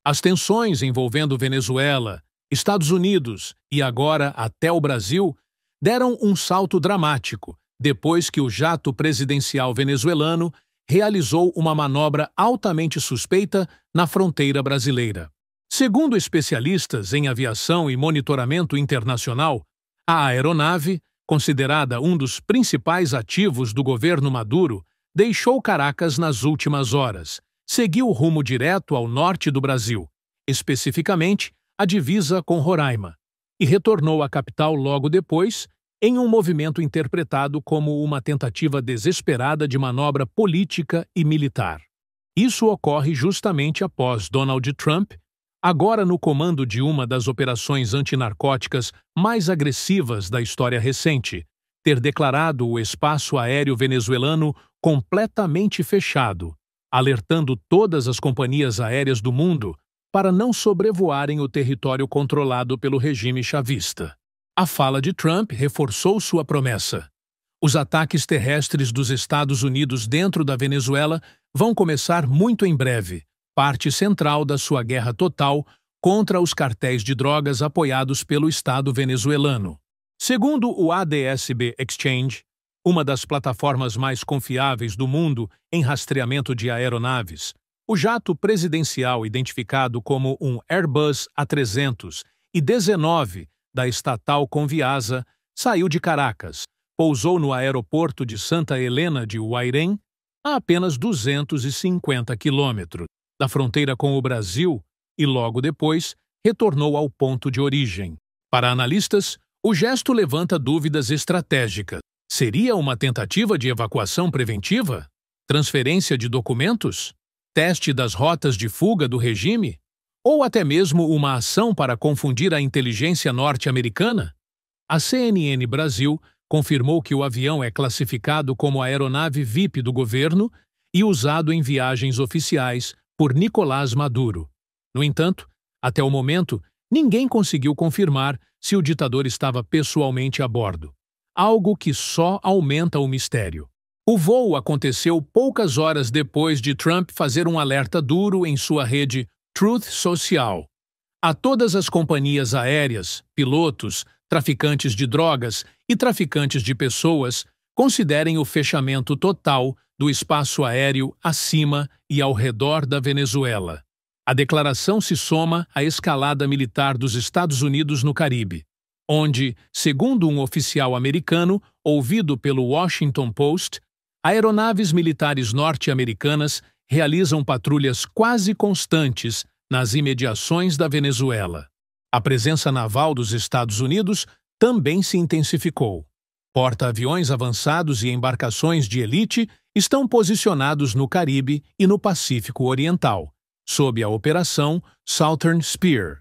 As tensões envolvendo Venezuela, Estados Unidos e agora até o Brasil deram um salto dramático depois que o jato presidencial venezuelano realizou uma manobra altamente suspeita na fronteira brasileira. Segundo especialistas em aviação e monitoramento internacional, a aeronave, considerada um dos principais ativos do governo Maduro, deixou Caracas nas últimas horas, seguiu rumo direto ao norte do Brasil, especificamente a divisa com Roraima, e retornou à capital logo depois, em um movimento interpretado como uma tentativa desesperada de manobra política e militar. Isso ocorre justamente após Donald Trump, agora no comando de uma das operações antinarcóticas mais agressivas da história recente, ter declarado o espaço aéreo venezuelano completamente fechado, alertando todas as companhias aéreas do mundo para não sobrevoarem o território controlado pelo regime chavista. A fala de Trump reforçou sua promessa. Os ataques terrestres dos Estados Unidos dentro da Venezuela vão começar muito em breve, parte central da sua guerra total contra os cartéis de drogas apoiados pelo Estado venezuelano. Segundo o ADSB Exchange, uma das plataformas mais confiáveis do mundo em rastreamento de aeronaves, o jato presidencial identificado como um Airbus A300 e 19 da estatal Conviasa saiu de Caracas, pousou no aeroporto de Santa Helena de Huairén, a apenas 250 quilômetros da fronteira com o Brasil e logo depois retornou ao ponto de origem. Para analistas, o gesto levanta dúvidas estratégicas. Seria uma tentativa de evacuação preventiva? Transferência de documentos? Teste das rotas de fuga do regime? Ou até mesmo uma ação para confundir a inteligência norte-americana? A CNN Brasil confirmou que o avião é classificado como aeronave VIP do governo e usado em viagens oficiais por Nicolás Maduro. No entanto, até o momento, ninguém conseguiu confirmar se o ditador estava pessoalmente a bordo, algo que só aumenta o mistério. O voo aconteceu poucas horas depois de Trump fazer um alerta duro em sua rede Truth Social a todas as companhias aéreas, pilotos, traficantes de drogas e traficantes de pessoas: considerem o fechamento total do espaço aéreo acima e ao redor da Venezuela. A declaração se soma à escalada militar dos Estados Unidos no Caribe, onde, segundo um oficial americano ouvido pelo Washington Post, aeronaves militares norte-americanas realizam patrulhas quase constantes nas imediações da Venezuela. A presença naval dos Estados Unidos também se intensificou. Porta-aviões avançados e embarcações de elite estão posicionados no Caribe e no Pacífico Oriental, sob a Operação Southern Spear.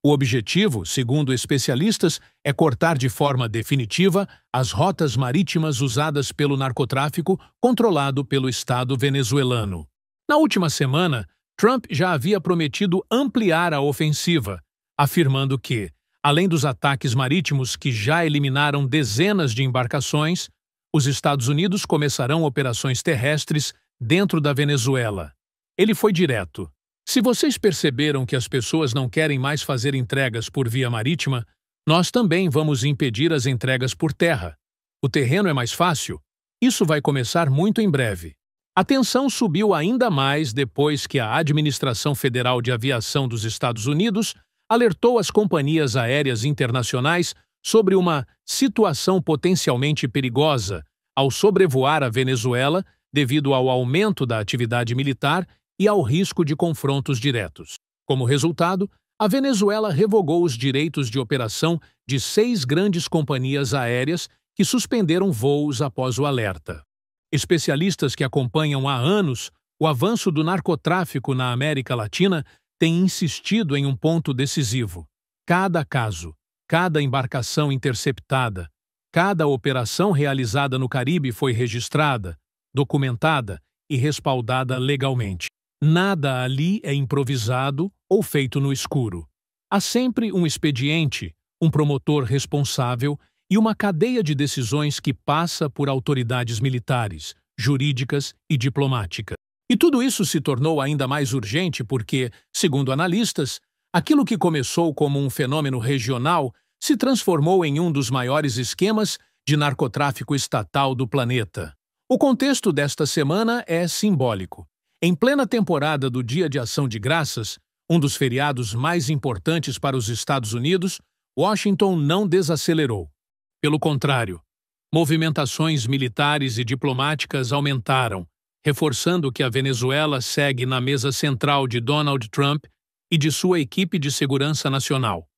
O objetivo, segundo especialistas, é cortar de forma definitiva as rotas marítimas usadas pelo narcotráfico controlado pelo Estado venezuelano. Na última semana, Trump já havia prometido ampliar a ofensiva, afirmando que, além dos ataques marítimos que já eliminaram dezenas de embarcações, os Estados Unidos começarão operações terrestres dentro da Venezuela. Ele foi direto. Se vocês perceberam que as pessoas não querem mais fazer entregas por via marítima, nós também vamos impedir as entregas por terra. O terreno é mais fácil. Isso vai começar muito em breve. A tensão subiu ainda mais depois que a Administração Federal de Aviação dos Estados Unidos alertou as companhias aéreas internacionais sobre uma situação potencialmente perigosa ao sobrevoar a Venezuela devido ao aumento da atividade militar e ao risco de confrontos diretos. Como resultado, a Venezuela revogou os direitos de operação de 6 grandes companhias aéreas que suspenderam voos após o alerta. Especialistas que acompanham há anos o avanço do narcotráfico na América Latina têm insistido em um ponto decisivo. Cada caso, cada embarcação interceptada, cada operação realizada no Caribe foi registrada, documentada e respaldada legalmente. Nada ali é improvisado ou feito no escuro. Há sempre um expediente, um promotor responsável e uma cadeia de decisões que passa por autoridades militares, jurídicas e diplomáticas. E tudo isso se tornou ainda mais urgente porque, segundo analistas, aquilo que começou como um fenômeno regional se transformou em um dos maiores esquemas de narcotráfico estatal do planeta. O contexto desta semana é simbólico. Em plena temporada do Dia de Ação de Graças, um dos feriados mais importantes para os Estados Unidos, Washington não desacelerou. Pelo contrário, movimentações militares e diplomáticas aumentaram, reforçando que a Venezuela segue na mesa central de Donald Trump e de sua equipe de segurança nacional.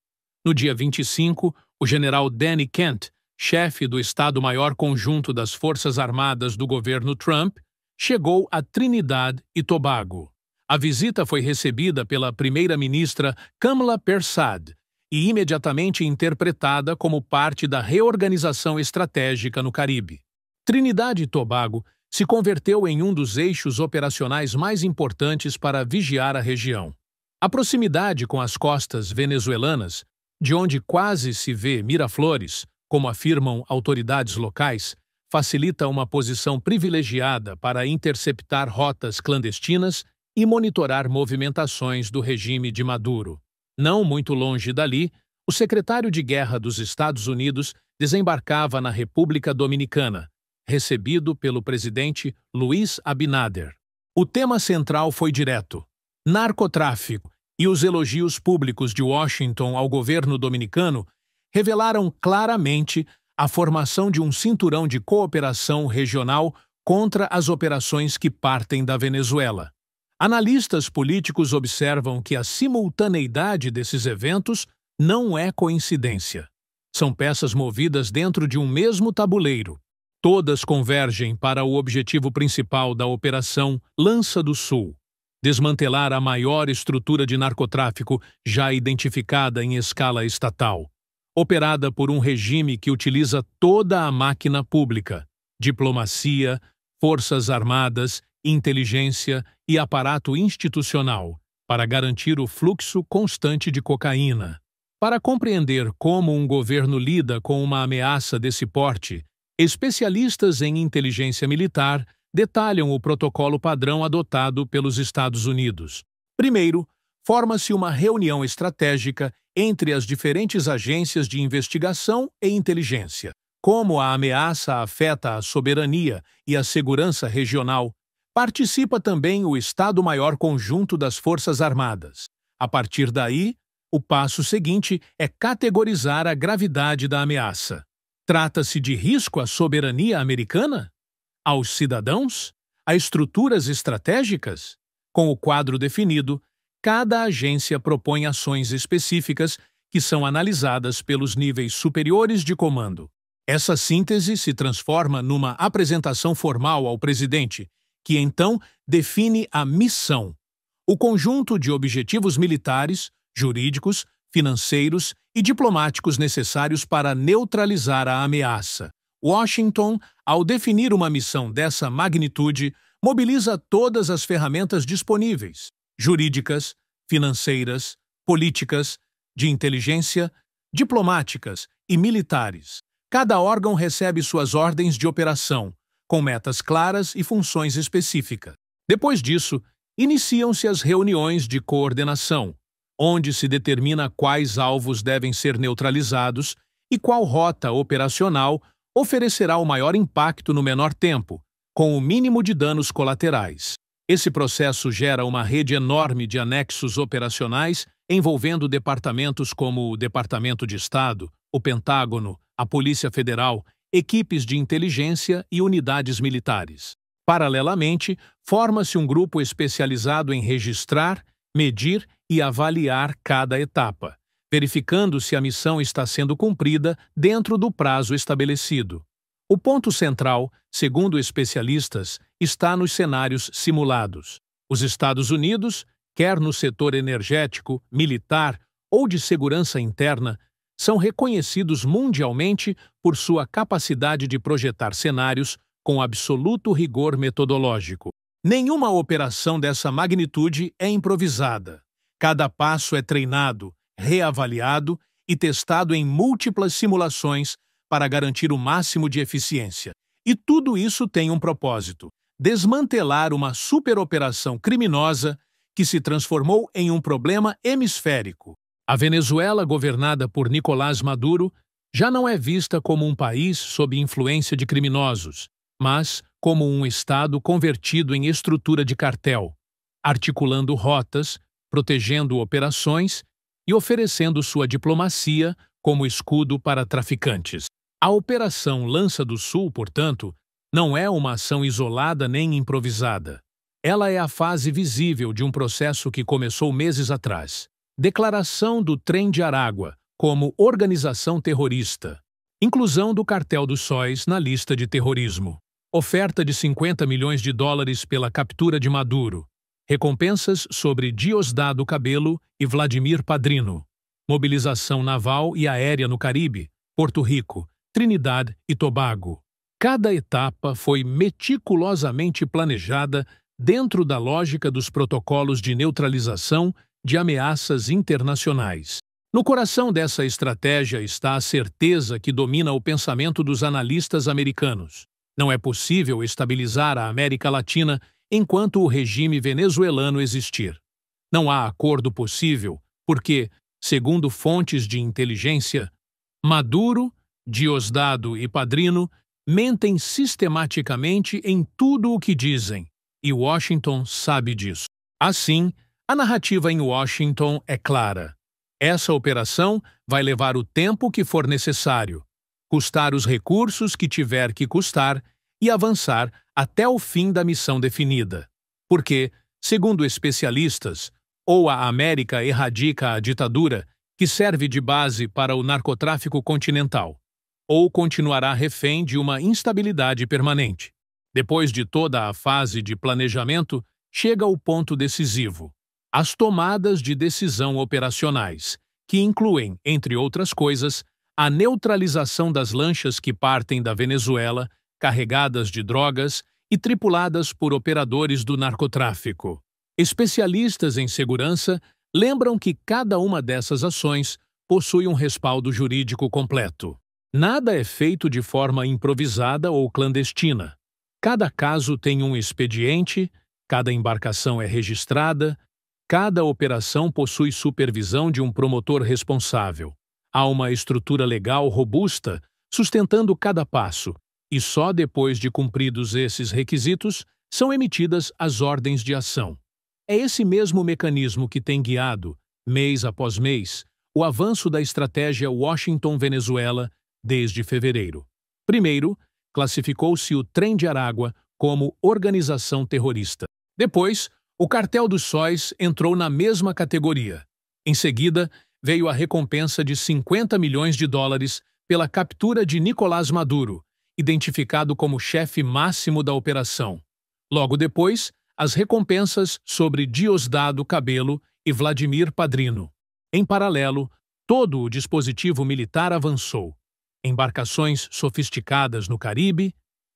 No dia 25, o general Danny Kent, chefe do Estado-Maior Conjunto das Forças Armadas do governo Trump, chegou a Trinidad e Tobago. A visita foi recebida pela primeira-ministra Kamala Persad e imediatamente interpretada como parte da reorganização estratégica no Caribe. Trinidad e Tobago se converteu em um dos eixos operacionais mais importantes para vigiar a região. A proximidade com as costas venezuelanas, de onde quase se vê Miraflores, como afirmam autoridades locais, facilita uma posição privilegiada para interceptar rotas clandestinas e monitorar movimentações do regime de Maduro. Não muito longe dali, o secretário de Guerra dos Estados Unidos desembarcava na República Dominicana, recebido pelo presidente Luiz Abinader. O tema central foi direto: narcotráfico, e os elogios públicos de Washington ao governo dominicano revelaram claramente a formação de um cinturão de cooperação regional contra as operações que partem da Venezuela. Analistas políticos observam que a simultaneidade desses eventos não é coincidência. São peças movidas dentro de um mesmo tabuleiro. Todas convergem para o objetivo principal da Operação Lança do Sul: desmantelar a maior estrutura de narcotráfico já identificada em escala estatal, operada por um regime que utiliza toda a máquina pública, diplomacia, forças armadas, inteligência e aparato institucional, para garantir o fluxo constante de cocaína. Para compreender como um governo lida com uma ameaça desse porte, especialistas em inteligência militar detalham o protocolo padrão adotado pelos Estados Unidos. Primeiro, forma-se uma reunião estratégica entre as diferentes agências de investigação e inteligência. Como a ameaça afeta a soberania e a segurança regional, participa também o Estado-Maior Conjunto das Forças Armadas. A partir daí, o passo seguinte é categorizar a gravidade da ameaça. Trata-se de risco à soberania americana? Aos cidadãos? A estruturas estratégicas? Com o quadro definido, cada agência propõe ações específicas que são analisadas pelos níveis superiores de comando. Essa síntese se transforma numa apresentação formal ao presidente, que então define a missão, o conjunto de objetivos militares, jurídicos, financeiros e diplomáticos necessários para neutralizar a ameaça. Washington, ao definir uma missão dessa magnitude, mobiliza todas as ferramentas disponíveis: jurídicas, financeiras, políticas, de inteligência, diplomáticas e militares. Cada órgão recebe suas ordens de operação, com metas claras e funções específicas. Depois disso, iniciam-se as reuniões de coordenação, onde se determina quais alvos devem ser neutralizados e qual rota operacional oferecerá o maior impacto no menor tempo, com o mínimo de danos colaterais. Esse processo gera uma rede enorme de anexos operacionais envolvendo departamentos como o Departamento de Estado, o Pentágono, a Polícia Federal, equipes de inteligência e unidades militares. Paralelamente, forma-se um grupo especializado em registrar, medir e avaliar cada etapa, verificando se a missão está sendo cumprida dentro do prazo estabelecido. O ponto central, segundo especialistas, está nos cenários simulados. Os Estados Unidos, quer no setor energético, militar ou de segurança interna, são reconhecidos mundialmente por sua capacidade de projetar cenários com absoluto rigor metodológico. Nenhuma operação dessa magnitude é improvisada. Cada passo é treinado, reavaliado e testado em múltiplas simulações para garantir o máximo de eficiência. E tudo isso tem um propósito: desmantelar uma superoperação criminosa que se transformou em um problema hemisférico. A Venezuela, governada por Nicolás Maduro, já não é vista como um país sob influência de criminosos, mas como um Estado convertido em estrutura de cartel, articulando rotas, protegendo operações e oferecendo sua diplomacia como escudo para traficantes. A Operação Lança do Sul, portanto, não é uma ação isolada nem improvisada. Ela é a fase visível de um processo que começou meses atrás. Declaração do Trem de Aragua como organização terrorista. Inclusão do Cartel dos Sóis na lista de terrorismo. Oferta de 50 milhões de dólares pela captura de Maduro. Recompensas sobre Diosdado Cabello e Vladimir Padrino. Mobilização naval e aérea no Caribe, Porto Rico, Trinidad e Tobago. Cada etapa foi meticulosamente planejada dentro da lógica dos protocolos de neutralização de ameaças internacionais. No coração dessa estratégia está a certeza que domina o pensamento dos analistas americanos. Não é possível estabilizar a América Latina enquanto o regime venezuelano existir. Não há acordo possível porque, segundo fontes de inteligência, Maduro, Diosdado e Padrino mentem sistematicamente em tudo o que dizem, e Washington sabe disso. Assim, a narrativa em Washington é clara. Essa operação vai levar o tempo que for necessário, custar os recursos que tiver que custar e avançar até o fim da missão definida. Porque, segundo especialistas, ou a América erradica a ditadura, que serve de base para o narcotráfico continental, ou continuará refém de uma instabilidade permanente. Depois de toda a fase de planejamento, chega o ponto decisivo: as tomadas de decisão operacionais, que incluem, entre outras coisas, a neutralização das lanchas que partem da Venezuela, carregadas de drogas e tripuladas por operadores do narcotráfico. Especialistas em segurança lembram que cada uma dessas ações possui um respaldo jurídico completo. Nada é feito de forma improvisada ou clandestina. Cada caso tem um expediente, cada embarcação é registrada, cada operação possui supervisão de um promotor responsável. Há uma estrutura legal robusta sustentando cada passo, e só depois de cumpridos esses requisitos são emitidas as ordens de ação. É esse mesmo mecanismo que tem guiado, mês após mês, o avanço da estratégia Washington-Venezuela desde fevereiro. Primeiro, classificou-se o Trem de Aragua como organização terrorista. Depois, o Cartel dos Sóis entrou na mesma categoria. Em seguida, veio a recompensa de 50 milhões de dólares pela captura de Nicolás Maduro, identificado como chefe máximo da operação. Logo depois, as recompensas sobre Diosdado Cabello e Vladimir Padrino. Em paralelo, todo o dispositivo militar avançou. Embarcações sofisticadas no Caribe,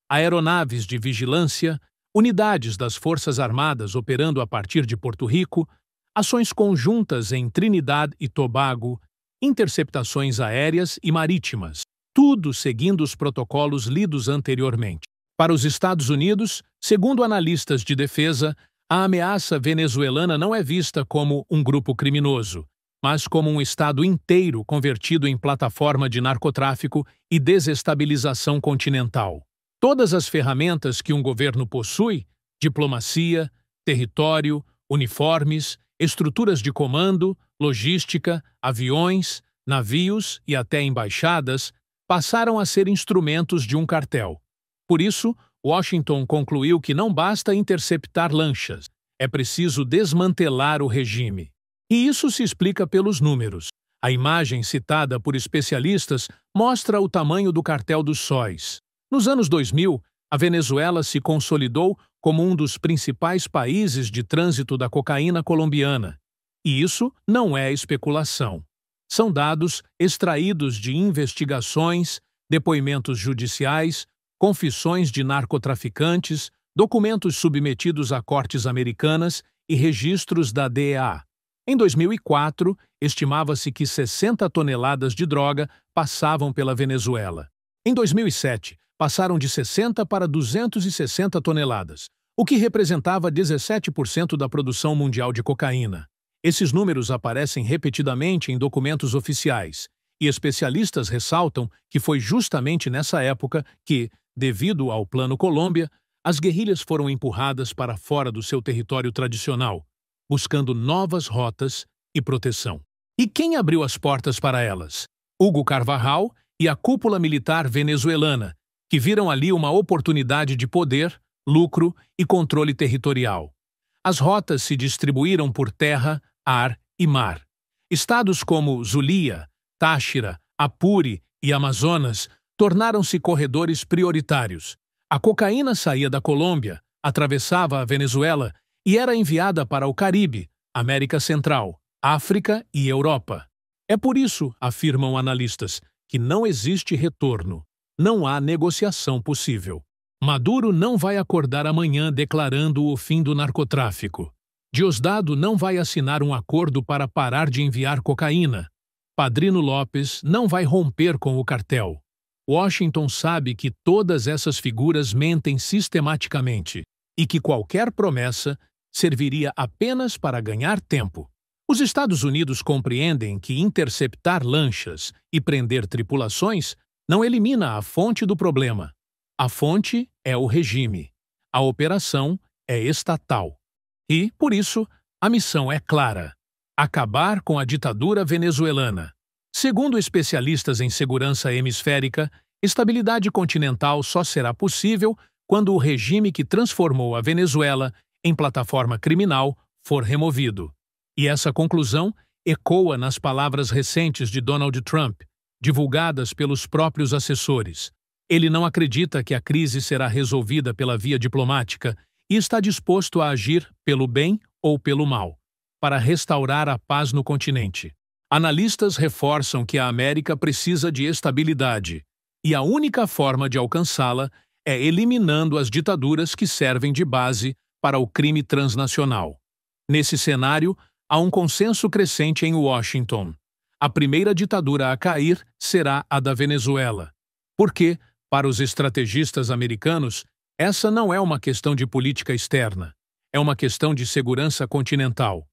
aeronaves de vigilância, unidades das Forças Armadas operando a partir de Porto Rico, ações conjuntas em Trinidad e Tobago, interceptações aéreas e marítimas, tudo seguindo os protocolos lidos anteriormente. Para os Estados Unidos, segundo analistas de defesa, a ameaça venezuelana não é vista como um grupo criminoso, mas como um Estado inteiro convertido em plataforma de narcotráfico e desestabilização continental. Todas as ferramentas que um governo possui, diplomacia, território, uniformes, estruturas de comando, logística, aviões, navios e até embaixadas, passaram a ser instrumentos de um cartel. Por isso, Washington concluiu que não basta interceptar lanchas, é preciso desmantelar o regime. E isso se explica pelos números. A imagem citada por especialistas mostra o tamanho do Cartel dos Sóis. Nos anos 2000, a Venezuela se consolidou como um dos principais países de trânsito da cocaína colombiana. E isso não é especulação. São dados extraídos de investigações, depoimentos judiciais, confissões de narcotraficantes, documentos submetidos a cortes americanas e registros da DEA. Em 2004, estimava-se que 60 toneladas de droga passavam pela Venezuela. Em 2007, passaram de 60 para 260 toneladas, o que representava 17% da produção mundial de cocaína. Esses números aparecem repetidamente em documentos oficiais, e especialistas ressaltam que foi justamente nessa época que, devido ao Plano Colômbia, as guerrilhas foram empurradas para fora do seu território tradicional, buscando novas rotas e proteção. E quem abriu as portas para elas? Hugo Carvajal e a cúpula militar venezuelana, que viram ali uma oportunidade de poder, lucro e controle territorial. As rotas se distribuíram por terra, ar e mar. Estados como Zulia, Táchira, Apure e Amazonas tornaram-se corredores prioritários. A cocaína saía da Colômbia, atravessava a Venezuela e era enviada para o Caribe, América Central, África e Europa. É por isso, afirmam analistas, que não existe retorno. Não há negociação possível. Maduro não vai acordar amanhã declarando o fim do narcotráfico. Diosdado não vai assinar um acordo para parar de enviar cocaína. Padrino Lopes não vai romper com o cartel. Washington sabe que todas essas figuras mentem sistematicamente e que qualquer promessa serviria apenas para ganhar tempo. Os Estados Unidos compreendem que interceptar lanchas e prender tripulações não elimina a fonte do problema. A fonte é o regime. A operação é estatal. E, por isso, a missão é clara: acabar com a ditadura venezuelana. Segundo especialistas em segurança hemisférica, estabilidade continental só será possível quando o regime que transformou a Venezuela em plataforma criminal for removido. E essa conclusão ecoa nas palavras recentes de Donald Trump, divulgadas pelos próprios assessores. Ele não acredita que a crise será resolvida pela via diplomática e está disposto a agir pelo bem ou pelo mal, para restaurar a paz no continente. Analistas reforçam que a América precisa de estabilidade, e a única forma de alcançá-la é eliminando as ditaduras que servem de base para o crime transnacional. Nesse cenário, há um consenso crescente em Washington. A primeira ditadura a cair será a da Venezuela. Porque, para os estrategistas americanos, essa não é uma questão de política externa, é uma questão de segurança continental.